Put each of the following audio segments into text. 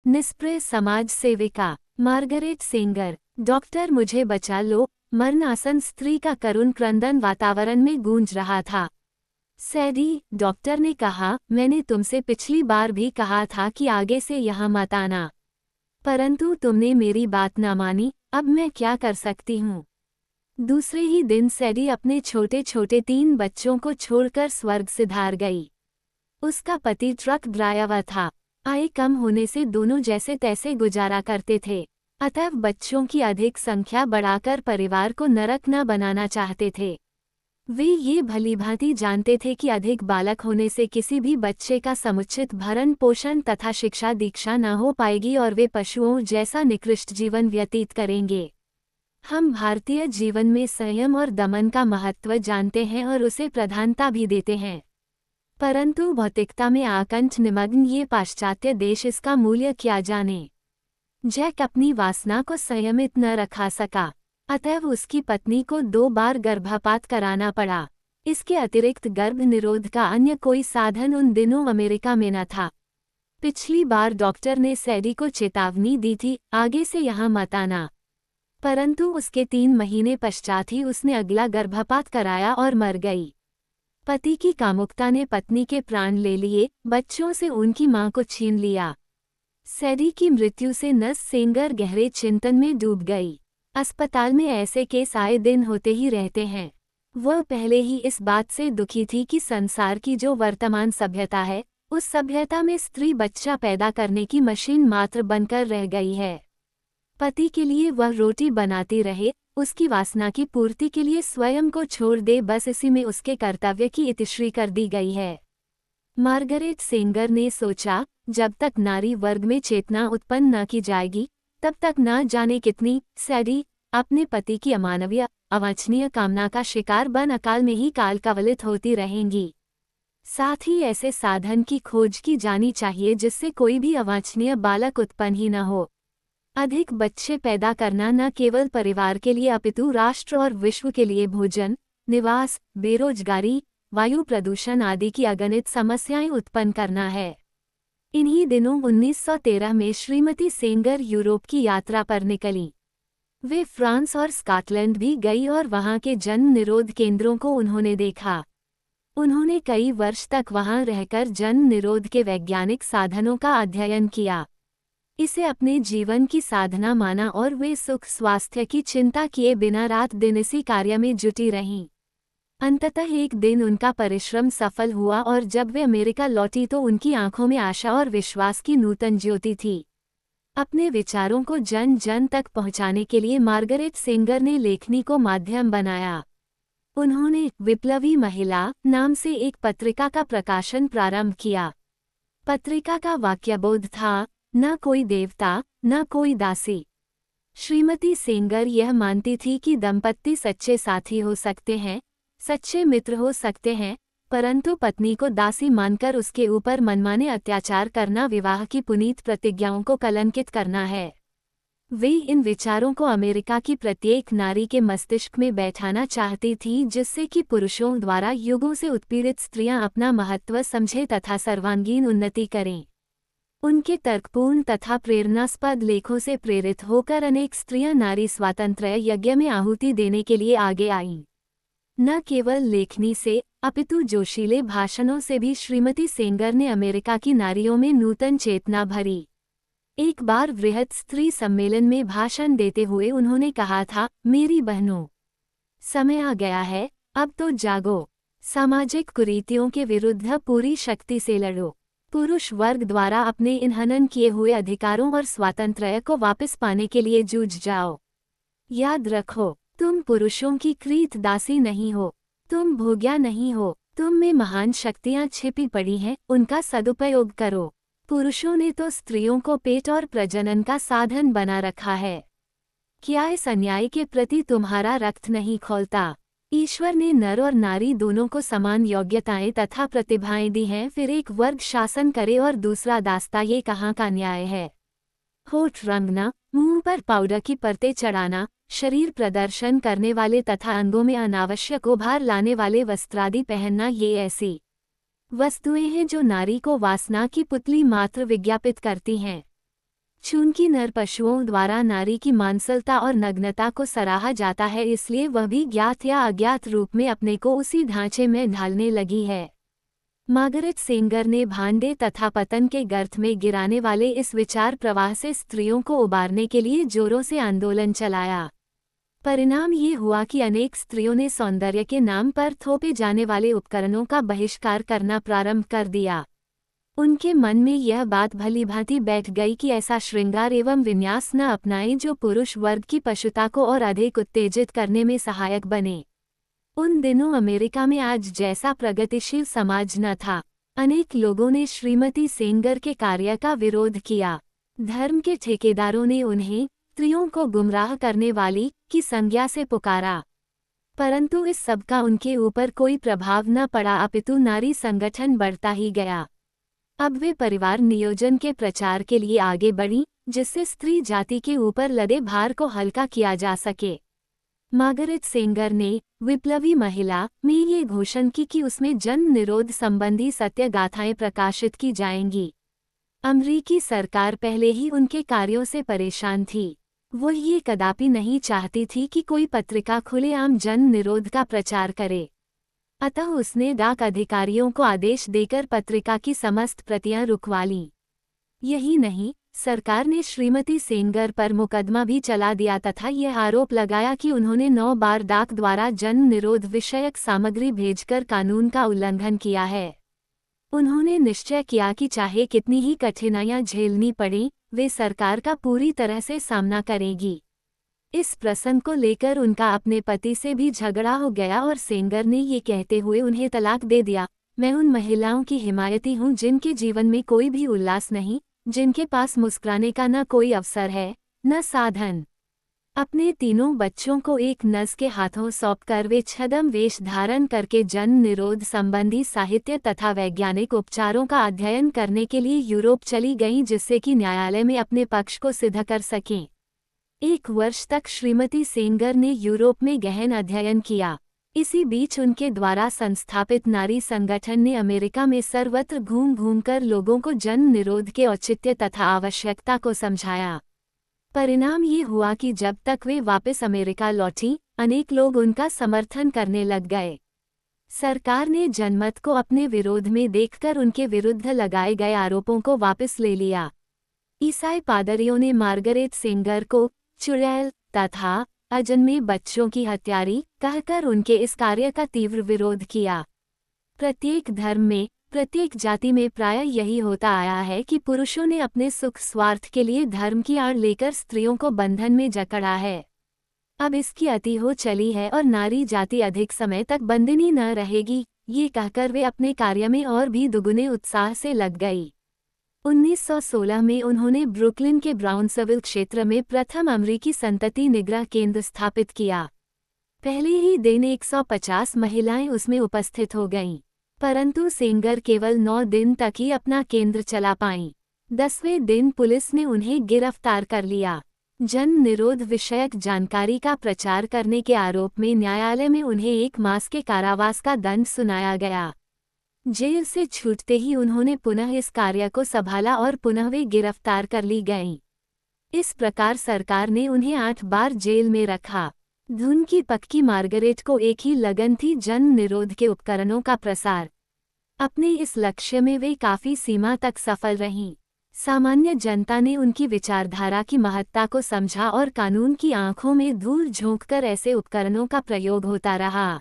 निष्प्रिय समाज सेविका Margaret Sengar. Doctor मुझे बचा लो, मरणासन स्त्री का करुण क्रंदन वातावरण में गूंज रहा था। सैडी, डॉक्टर ने कहा, मैंने तुमसे पिछली बार भी कहा था कि आगे से यहाँ मत आना, परंतु तुमने मेरी बात न मानी। अब मैं क्या कर सकती हूँ। दूसरे ही दिन सैडी अपने छोटे छोटे 3 बच्चों को छोड़कर स्वर्ग सिधार गई। उसका पति ट्रक ड्राइवर था। आय कम होने से दोनों जैसे तैसे गुजारा करते थे, अतः बच्चों की अधिक संख्या बढ़ाकर परिवार को नरक न बनाना चाहते थे। वे ये भलीभांति जानते थे कि अधिक बालक होने से किसी भी बच्चे का समुचित भरण पोषण तथा शिक्षा दीक्षा न हो पाएगी और वे पशुओं जैसा निकृष्ट जीवन व्यतीत करेंगे। हम भारतीय जीवन में संयम और दमन का महत्व जानते हैं और उसे प्रधानता भी देते हैं, परंतु भौतिकता में आकंठ निमग्न ये पाश्चात्य देश इसका मूल्य क्या जाने। जैक अपनी वासना को संयमित न रखा सका, अतः उसकी पत्नी को 2 बार गर्भपात कराना पड़ा। इसके अतिरिक्त गर्भ निरोध का अन्य कोई साधन उन दिनों अमेरिका में न था। पिछली बार डॉक्टर ने सैडी को चेतावनी दी थी, आगे से यहाँ मत आना, परंतु उसके 3 महीने पश्चात ही उसने अगला गर्भपात कराया और मर गई। पति की कामुकता ने पत्नी के प्राण ले लिए, बच्चों से उनकी मां को छीन लिया। सैडी की मृत्यु से नस सेंगर गहरे चिंतन में डूब गई। अस्पताल में ऐसे केस आए दिन होते ही रहते हैं। वह पहले ही इस बात से दुखी थी कि संसार की जो वर्तमान सभ्यता है, उस सभ्यता में स्त्री बच्चा पैदा करने की मशीन मात्र बनकर रह गई है। पति के लिए वह रोटी बनाती रहे, उसकी वासना की पूर्ति के लिए स्वयं को छोड़ दे, बस इसी में उसके कर्तव्य की इतिश्री कर दी गई है। मार्गरेट सेंगर ने सोचा, जब तक नारी वर्ग में चेतना उत्पन्न न की जाएगी, तब तक न जाने कितनी सैडी अपने पति की अमानवीय अवांछनीय कामना का शिकार बन अकाल में ही काल कवलित होती रहेंगी। साथ ही ऐसे साधन की खोज की जानी चाहिए जिससे कोई भी अवांछनीय बालक उत्पन्न ही न हो। अधिक बच्चे पैदा करना न केवल परिवार के लिए अपितु राष्ट्र और विश्व के लिए भोजन, निवास, बेरोजगारी, वायु प्रदूषण आदि की अगणित समस्याएं उत्पन्न करना है। इन्हीं दिनों 1913 में श्रीमती सेंगर यूरोप की यात्रा पर निकली। वे फ्रांस और स्कॉटलैंड भी गई और वहां के जन्म निरोध केंद्रों को उन्होंने देखा। उन्होंने कई वर्ष तक वहां रहकर जन्म निरोध के वैज्ञानिक साधनों का अध्ययन किया, इसे अपने जीवन की साधना माना और वे सुख स्वास्थ्य की चिंता किए बिना रात दिन इसी कार्य में जुटी रहीं। अंततः एक दिन उनका परिश्रम सफल हुआ और जब वे अमेरिका लौटी तो उनकी आंखों में आशा और विश्वास की नूतन ज्योति थी। अपने विचारों को जन जन तक पहुंचाने के लिए मार्गरेट सेंगर ने लेखनी को माध्यम बनाया। उन्होंने विप्लवी महिला नाम से एक पत्रिका का प्रकाशन प्रारंभ किया। पत्रिका का वाक्यबोध था, न कोई देवता, न कोई दासी। श्रीमती सेंगर यह मानती थी कि दंपत्ति सच्चे साथी हो सकते हैं, सच्चे मित्र हो सकते हैं, परंतु पत्नी को दासी मानकर उसके ऊपर मनमाने अत्याचार करना विवाह की पुनीत प्रतिज्ञाओं को कलंकित करना है। वे इन विचारों को अमेरिका की प्रत्येक नारी के मस्तिष्क में बैठाना चाहती थी, जिससे कि पुरुषों द्वारा युगों से उत्पीड़ित स्त्रियां अपना महत्व समझें तथा सर्वांगीण उन्नति करें। उनके तर्कपूर्ण तथा प्रेरणास्पद लेखों से प्रेरित होकर अनेक स्त्रियां नारी स्वातंत्र्य यज्ञ में आहुति देने के लिए आगे आईं। न केवल लेखनी से अपितु जोशीले भाषणों से भी श्रीमती सेंगर ने अमेरिका की नारियों में नूतन चेतना भरी। एक बार वृहत स्त्री सम्मेलन में भाषण देते हुए उन्होंने कहा था, मेरी बहनों, समय आ गया है, अब तो जागो। सामाजिक कुरीतियों के विरुद्ध पूरी शक्ति से लड़ो। पुरुष वर्ग द्वारा अपने इन हनन किए हुए अधिकारों और स्वातंत्र्य को वापस पाने के लिए जूझ जाओ। याद रखो, तुम पुरुषों की क्रीत दासी नहीं हो, तुम भोग्या नहीं हो, तुम में महान शक्तियां छिपी पड़ी हैं, उनका सदुपयोग करो। पुरुषों ने तो स्त्रियों को पेट और प्रजनन का साधन बना रखा है। क्या इस अन्याय के प्रति तुम्हारा रक्त नहीं खौलता? ईश्वर ने नर और नारी दोनों को समान योग्यताएं तथा प्रतिभाएं दी हैं, फिर एक वर्ग शासन करे और दूसरा दासता, ये कहाँ का न्याय है? होठ रंगना, मुंह पर पाउडर की परतें चढ़ाना, शरीर प्रदर्शन करने वाले तथा अंगों में अनावश्यक उभार लाने वाले वस्त्रादि पहनना, ये ऐसी वस्तुएं हैं जो नारी को वासना की पुतली मात्र विज्ञापित करती हैं। चूंकि नर पशुओं द्वारा नारी की मांसलता और नग्नता को सराहा जाता है, इसलिए वह भी ज्ञात या अज्ञात रूप में अपने को उसी ढांचे में ढालने लगी है। मार्गरेट सेंगर ने भांडे तथा पतन के गर्त में गिराने वाले इस विचार प्रवाह से स्त्रियों को उबारने के लिए जोरों से आंदोलन चलाया। परिणाम ये हुआ कि अनेक स्त्रियों ने सौंदर्य के नाम पर थोपे जाने वाले उपकरणों का बहिष्कार करना प्रारंभ कर दिया। उनके मन में यह बात भलीभांति बैठ गई कि ऐसा श्रृंगार एवं विन्यास न अपनाएं जो पुरुष वर्ग की पशुता को और अधिक उत्तेजित करने में सहायक बने। उन दिनों अमेरिका में आज जैसा प्रगतिशील समाज न था। अनेक लोगों ने श्रीमती सेंगर के कार्य का विरोध किया। धर्म के ठेकेदारों ने उन्हें स्त्रियों को गुमराह करने वाली की संज्ञा से पुकारा, परंतु इस सब का उनके ऊपर कोई प्रभाव न पड़ा, अपितु नारी संगठन बढ़ता ही गया। अब वे परिवार नियोजन के प्रचार के लिए आगे बढ़ी, जिससे स्त्री जाति के ऊपर लदे भार को हल्का किया जा सके। मार्गरेट सेंगर ने विप्लवी महिला में ये घोषणा की कि उसमें जन्म निरोध संबंधी सत्य गाथाएं प्रकाशित की जाएंगी। अमरीकी सरकार पहले ही उनके कार्यों से परेशान थी। वो ये कदापि नहीं चाहती थी कि कोई पत्रिका खुलेआम जन्म निरोध का प्रचार करे। अतः उसने डाक अधिकारियों को आदेश देकर पत्रिका की समस्त प्रतियां रुकवा लीं। यही नहीं, सरकार ने श्रीमती सेंगर पर मुकदमा भी चला दिया तथा यह आरोप लगाया कि उन्होंने 9 बार डाक द्वारा जन्म निरोध विषयक सामग्री भेजकर कानून का उल्लंघन किया है। उन्होंने निश्चय किया कि चाहे कितनी ही कठिनाइयां झेलनी पड़ें, वे सरकार का पूरी तरह से सामना करेगी। इस प्रसंग को लेकर उनका अपने पति से भी झगड़ा हो गया और सेंगर ने ये कहते हुए उन्हें तलाक दे दिया, मैं उन महिलाओं की हिमायती हूँ जिनके जीवन में कोई भी उल्लास नहीं, जिनके पास मुस्कुराने का न कोई अवसर है न साधन। अपने तीनों बच्चों को एक नर्स के हाथों सौंपकर वे छद्म वेश धारण करके जन्म निरोध संबंधी साहित्य तथा वैज्ञानिक उपचारों का अध्ययन करने के लिए यूरोप चली गईं, जिससे कि न्यायालय में अपने पक्ष को सिद्ध कर सकें। 1 वर्ष तक श्रीमती सेंगर ने यूरोप में गहन अध्ययन किया। इसी बीच उनके द्वारा संस्थापित नारी संगठन ने अमेरिका में सर्वत्र घूम घूमकर लोगों को जन्म निरोध के औचित्य तथा आवश्यकता को समझाया। परिणाम ये हुआ कि जब तक वे वापस अमेरिका लौटी, अनेक लोग उनका समर्थन करने लग गए। सरकार ने जनमत को अपने विरोध में देखकर उनके विरुद्ध लगाए गए आरोपों को वापस ले लिया। ईसाई पादरियों ने मार्गरेट सेंगर को चुड़ैल तथा अजन्मे बच्चों की हत्यारी कहकर उनके इस कार्य का तीव्र विरोध किया। प्रत्येक धर्म में, प्रत्येक जाति में प्रायः यही होता आया है कि पुरुषों ने अपने सुख स्वार्थ के लिए धर्म की आड़ लेकर स्त्रियों को बंधन में जकड़ा है। अब इसकी अति हो चली है और नारी जाति अधिक समय तक बंदिनी न रहेगी, ये कहकर वे अपने कार्य में और भी दुगुने उत्साह से लग गई। 1916 में उन्होंने ब्रुकलिन के ब्राउनसविल क्षेत्र में प्रथम अमरीकी संतति निग्रह केंद्र स्थापित किया। पहले ही दिन 150 महिलाएं उसमें उपस्थित हो गईं, परंतु सेंगर केवल 9 दिन तक ही अपना केंद्र चला पाईं। 10वें दिन पुलिस ने उन्हें गिरफ्तार कर लिया। जन्म निरोध विषयक जानकारी का प्रचार करने के आरोप में न्यायालय में उन्हें 1 मास के कारावास का दंड सुनाया गया। जेल से छूटते ही उन्होंने पुनः इस कार्य को संभाला और पुनः वे गिरफ्तार कर ली गईं। इस प्रकार सरकार ने उन्हें 8 बार जेल में रखा। धुन की पक्की मार्गरेट को एक ही लगन थी जन्म निरोध के उपकरणों का प्रसार। अपने इस लक्ष्य में वे काफी सीमा तक सफल रहीं। सामान्य जनता ने उनकी विचारधारा की महत्ता को समझा और कानून की आंखों में धूल झोंककर ऐसे उपकरणों का प्रयोग होता रहा।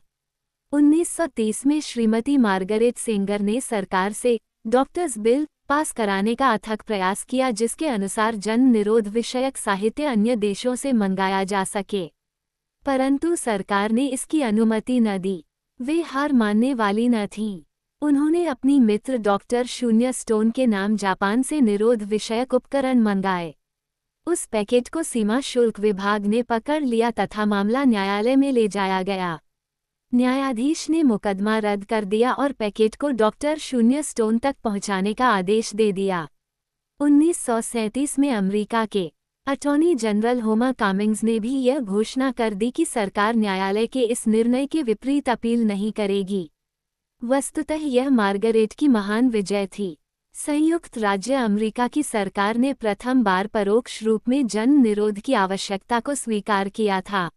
1930 में श्रीमती मार्गरेट सेंगर ने सरकार से डॉक्टर्स बिल पास कराने का अथक प्रयास किया, जिसके अनुसार जन्म निरोध विषयक साहित्य अन्य देशों से मंगाया जा सके, परंतु सरकार ने इसकी अनुमति न दी। वे हार मानने वाली न थीं। उन्होंने अपनी मित्र डॉक्टर शून्य स्टोन के नाम जापान से निरोध विषयक उपकरण मंगाए। उस पैकेट को सीमा शुल्क विभाग ने पकड़ लिया तथा मामला न्यायालय में ले जाया गया। न्यायाधीश ने मुकदमा रद्द कर दिया और पैकेट को डॉक्टर शून्य स्टोन तक पहुंचाने का आदेश दे दिया। 1937 में अमेरिका के अटॉर्नी जनरल होमर कमिंग्स ने भी यह घोषणा कर दी कि सरकार न्यायालय के इस निर्णय के विपरीत अपील नहीं करेगी। वस्तुतः यह मार्गरेट की महान विजय थी। संयुक्त राज्य अमेरिका की सरकार ने प्रथम बार परोक्ष रूप में जन्म निरोध की आवश्यकता को स्वीकार किया था।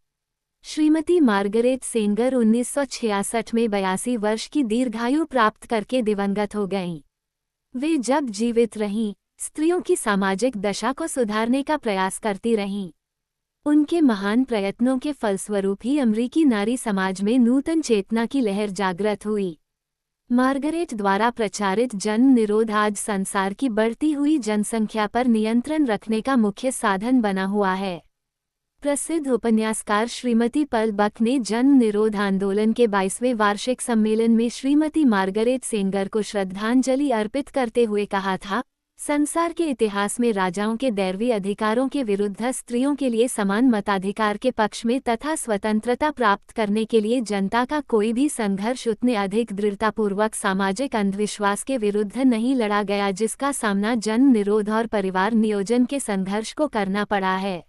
श्रीमती मार्गरेट सेंगर 1966 में 82 वर्ष की दीर्घायु प्राप्त करके दिवंगत हो गईं। वे जब जीवित रहीं, स्त्रियों की सामाजिक दशा को सुधारने का प्रयास करती रहीं। उनके महान प्रयत्नों के फलस्वरूप ही अमेरिकी नारी समाज में नूतन चेतना की लहर जागृत हुई। मार्गरेट द्वारा प्रचारित जन्म निरोध आज संसार की बढ़ती हुई जनसंख्या पर नियंत्रण रखने का मुख्य साधन बना हुआ है। प्रसिद्ध उपन्यासकार श्रीमती पर्ल बक ने जन्म निरोध आंदोलन के 22वें वार्षिक सम्मेलन में श्रीमती मार्गरेट सेंगर को श्रद्धांजलि अर्पित करते हुए कहा था, संसार के इतिहास में राजाओं के दैवीय अधिकारों के विरुद्ध स्त्रियों के लिए समान मताधिकार के पक्ष में तथा स्वतंत्रता प्राप्त करने के लिए जनता का कोई भी संघर्ष उतने अधिक दृढ़तापूर्वक सामाजिक अंधविश्वास के विरुद्ध नहीं लड़ा गया जिसका सामना जन्म निरोध और परिवार नियोजन के संघर्ष को करना पड़ा है।